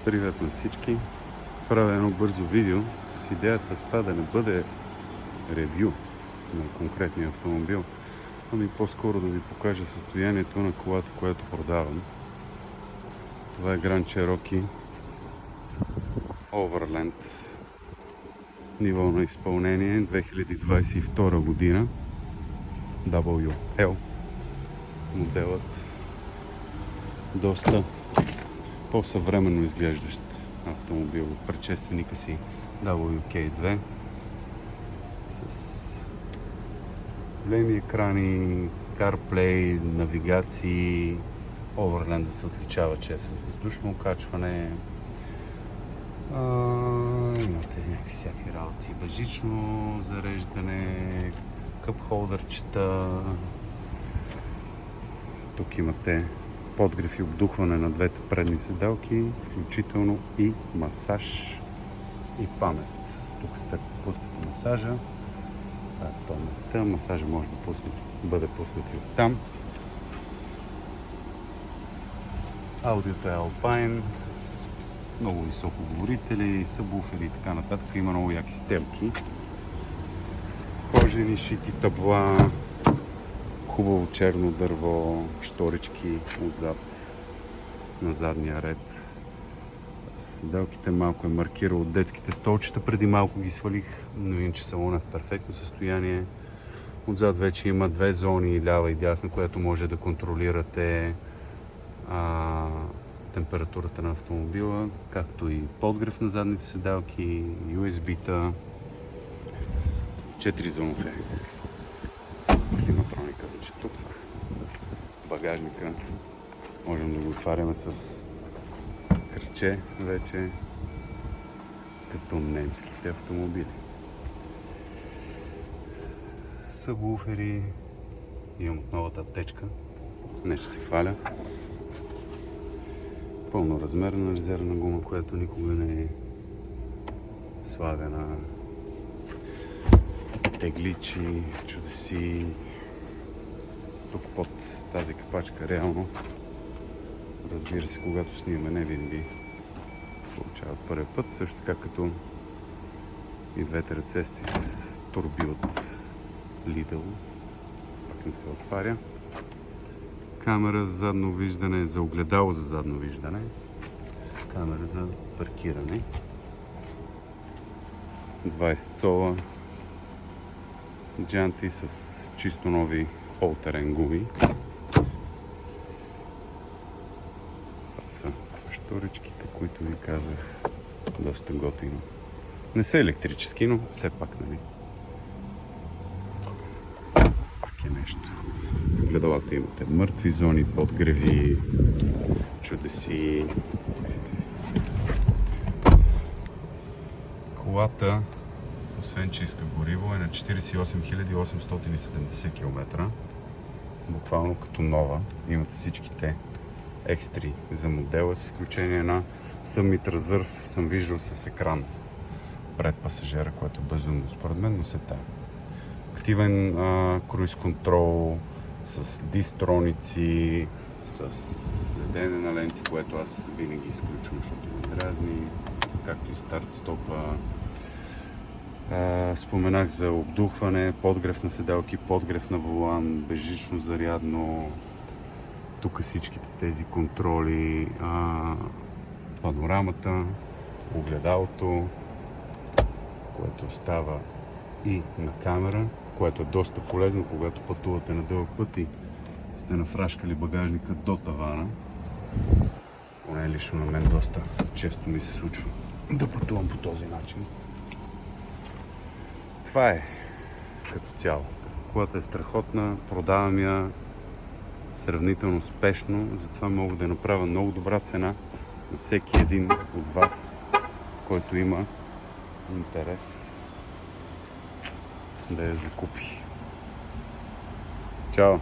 Привет на всички! Правя едно бързо видео с идеята това да не бъде ревю на конкретния автомобил, ами по-скоро да ви покажа състоянието на колата, която продавам. Това е Grand Cherokee Overland. Ниво на изпълнение 2022 година. WL. Моделът доста по-съвременно изглеждащ автомобил от предшественика си WK2 с големи екрани, CarPlay, навигации. Overland се отличава, че е с въздушно окачване. Имате някакви всяки работи, безжично зареждане, къп-холдърчета. Тук имате подгрев и обдухване на двете предни седалки, включително и масаж и памет. Тук сте пускате масажа. Това е паметта. Масажа може да бъде пуснат и оттам. Аудиото е Alpine с много високоговорители, събвуфери и така нататък. Има много яки стелки. Кожени шити табла, хубаво черно дърво, шторички отзад на задния ред. Седалките малко е маркирал от детските столчета, преди малко ги свалих, но иначе салона е в перфектно състояние. Отзад вече има две зони, лява и дясна, която може да контролирате температурата на автомобила, както и подгрев на задните седалки, USB-та, 4 зонов е. Климатроника вече тук. Багажника можем да го отваряме с кръче вече, като немските автомобили. Събвуфери. Имам новата аптечка. Не ще се хваля. Пълноразмерна резервна гума, която никога не е слагана. Тегличи, чудеси. Тук под тази капачка реално, разбира се, когато снимаме, не винаги получават първи път. Също така като и двете ръцести с турби от Lidl, пак не се отваря. Камера за задно виждане, за огледало за задно виждане. Камера за паркиране. 20 цола. Джанти с чисто нови all-terrain гуми. Това са шторичките, които ви казах. Доста готино. Не са електрически, но все пак, нали. Пак е нещо. В гледалата имате мъртви зони, подгреви, чудеси. Колата, освен че иска гориво, е на 48 870 км. Буквално като нова. Имате всичките екстри за модела, с изключение на Summit Reserve, съм виждал с екран пред пасажира, което е безумно според мен, но се тая. Активен круиз контрол, с дистроници, с следене на ленти, което аз винаги изключвам, защото ме дразни, както и старт-стопа. Споменах за обдухване, подгрев на седалки, подгрев на волан, безжично зарядно. Тук всичките тези контроли, панорамата, огледалото, което става и на камера, което е доста полезно, когато пътувате на дълъг път и сте нафрашкали багажника до тавана. Поне лично на мен доста често ми се случва да пътувам по този начин. Това е като цяло. Колата е страхотна, продавам я сравнително спешно, затова мога да направя много добра цена на всеки един от вас, който има интерес да я закупи. Чао!